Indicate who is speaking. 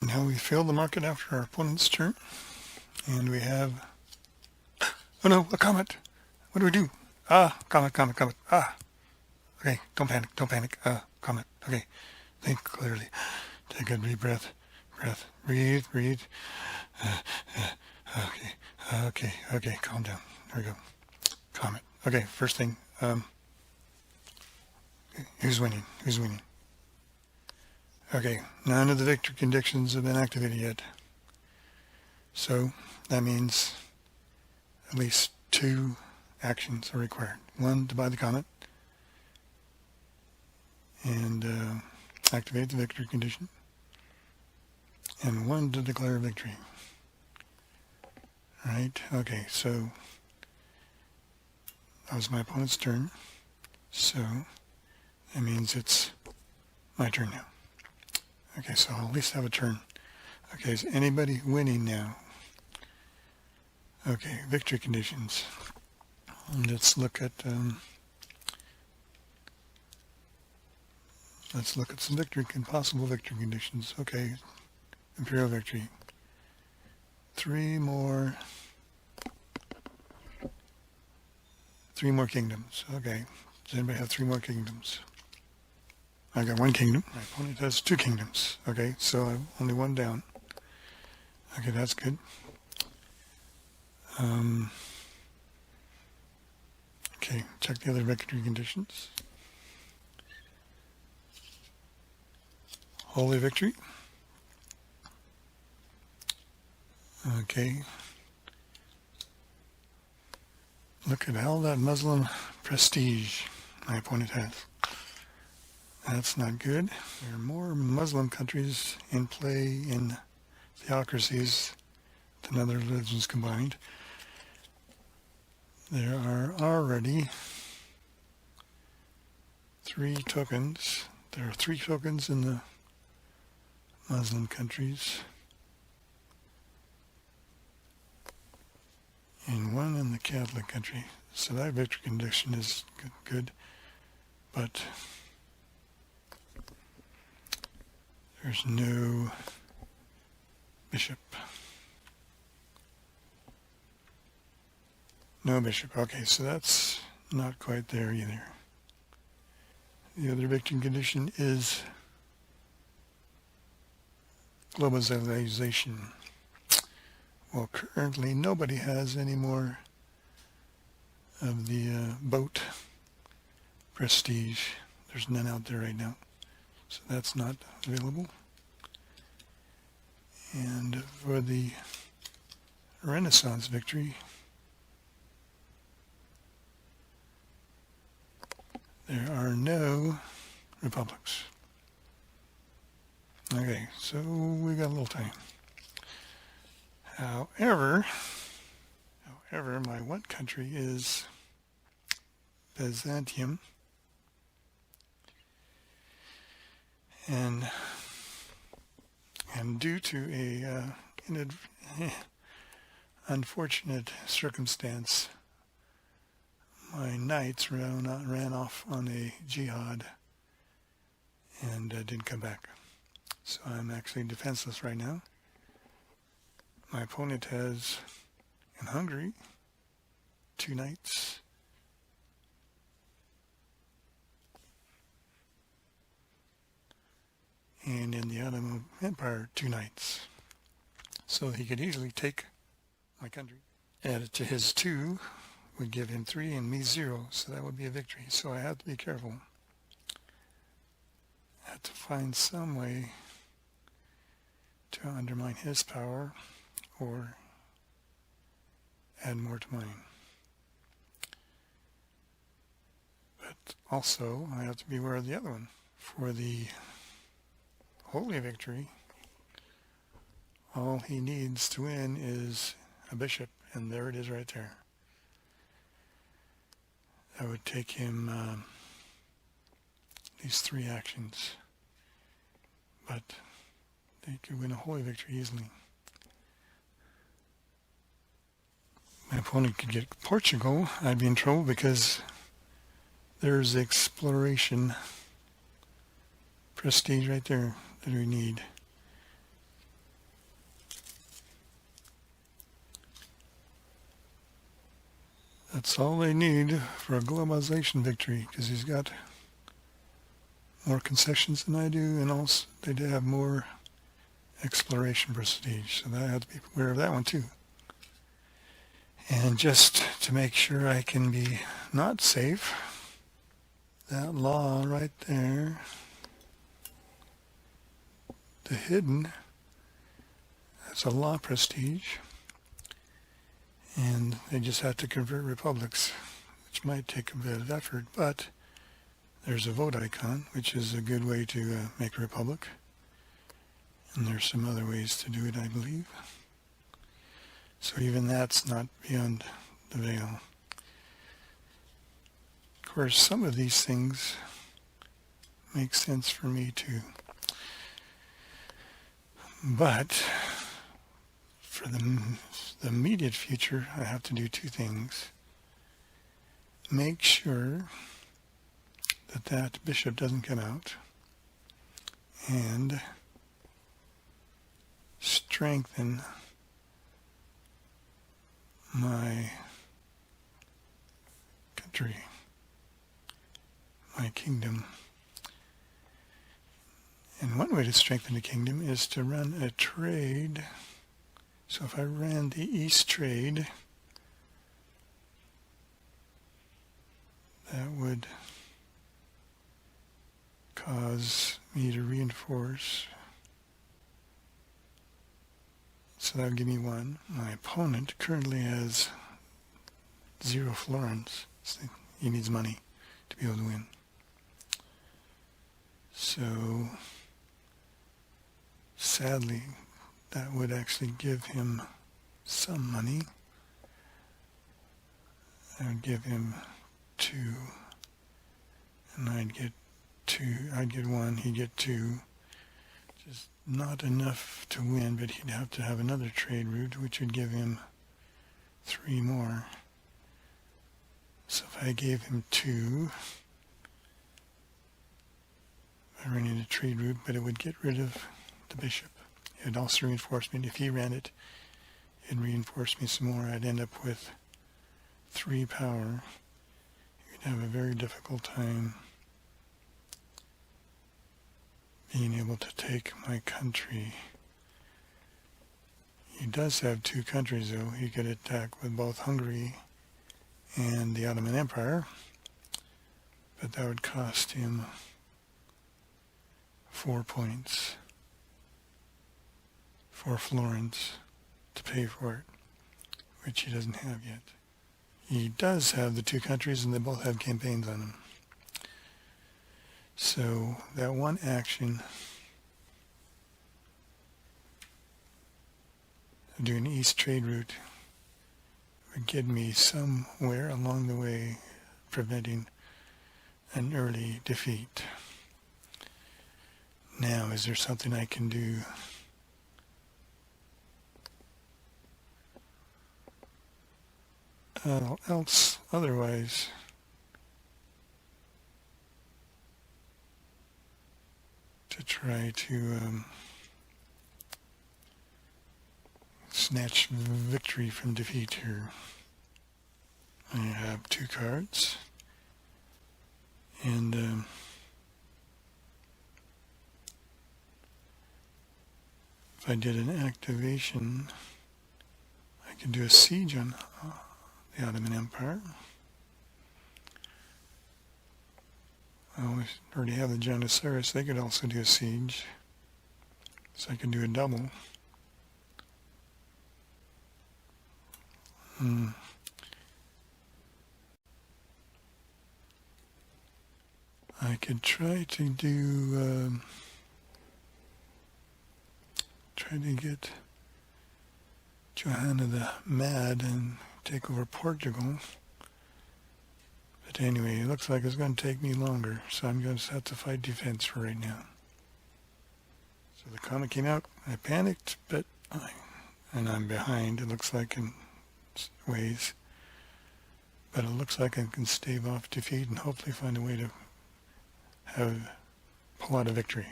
Speaker 1: Now we fill the market after our opponent's turn, and we have, oh no, a comet. What do we do? Ah, comet, comet, comet. Ah, okay, don't panic, don't panic. Comet. Okay, think clearly. Take a deep breath, breathe, breathe. Okay, calm down. There we go. Comet. Okay, first thing, who's winning? Who's winning? Okay, none of the victory conditions have been activated yet. So that means at least 2 actions are required. 1 to buy the comet and activate the victory condition, and 1 to declare victory. Right? Okay, so that was my opponent's turn. So that means it's my turn now. Okay, so I'll at least have a turn. Okay, is anybody winning now? Okay, victory conditions. Let's look at some possible victory conditions. Okay, imperial victory. 3 more kingdoms. Okay, does anybody have 3 more kingdoms? I got 1 kingdom. My opponent has 2 kingdoms. Okay, so I'm only 1 down. Okay, that's good. Okay, check the other victory conditions. Holy victory. Okay. Look at all that Muslim prestige my opponent has. That's not good. There are more Muslim countries in play in theocracies than other religions combined. There are already 3 tokens. There are 3 tokens in the Muslim countries and 1 in the Catholic country. So that victory condition is good, but there's no bishop. No bishop. Okay, so that's not quite there either. The other victory condition is globalization. Well, currently nobody has any more of the boat prestige. There's none out there right now, so that's not available. And for the Renaissance victory, there are no republics. Okay, so we got a little time. However, my 1 country is Byzantium, and due to a unfortunate circumstance, my knights ran off on a jihad and didn't come back. So I'm actually defenseless right now. My opponent has, in Hungary, 2 knights. And in the Ottoman Empire, 2 knights. So he could easily take my country. Add it to his 2 would give him 3 and me 0, so that would be a victory. So I have to be careful. I have to find some way to undermine his power or add more to mine. But also, I have to be aware of the other one. For the holy victory, all he needs to win is a bishop, and there it is right there. That would take him at least 3 actions, but they could win a holy victory easily. My opponent could get Portugal. I'd be in trouble because there's exploration prestige right there that we need. That's all they need for a globalization victory, because he's got more concessions than I do, and also they do have more exploration prestige, so I have to be aware of that one too. And just to make sure I can be not safe, that law right there, the hidden, that's a law prestige, and they just have to convert republics, which might take a bit of effort, but there's a vote icon, which is a good way to make a republic. And there's some other ways to do it, I believe. So even that's not beyond the veil. Of course, some of these things make sense for me too. But for the immediate future, I have to do two things. Make sure that bishop doesn't come out, and strengthen my country, my kingdom. And one way to strengthen the kingdom is to run a trade. So if I ran the East trade, that would cause me to reinforce. So that would give me one. My opponent currently has 0 florins. So he needs money to be able to win. So sadly, that would actually give him some money. I would give him 2, and I'd get 2. I'd get 1, he'd get 2. Just not enough to win, but he'd have to have another trade route, which would give him 3 more. So if I gave him 2, I ran into a trade route, but it would get rid of the bishop. It would also reinforce me. If he ran it, it'd reinforce me some more. I'd end up with 3 power. You'd have a very difficult time being able to take my country. He does have 2 countries, though. He could attack with both Hungary and the Ottoman Empire, but that would cost him 4 points, 4 florins to pay for it, which he doesn't have yet. He does have the 2 countries, and they both have campaigns on them. So that one action of doing an east trade route would get me somewhere along the way, preventing an early defeat. Now, is there something I can do otherwise? To try to snatch victory from defeat here. I have 2 cards, and if I did an activation, I could do a siege on the Ottoman Empire. I already have the Janissaries. They could also do a siege, so I could do a double. I could try to do, try to get Johanna the Mad and take over Portugal. But anyway, it looks like it's going to take me longer, so I'm going to have to fight defense for right now. So the comet came out. I panicked, and I'm behind, it looks like, in ways. But it looks like I can stave off defeat and hopefully find a way to pull out a victory.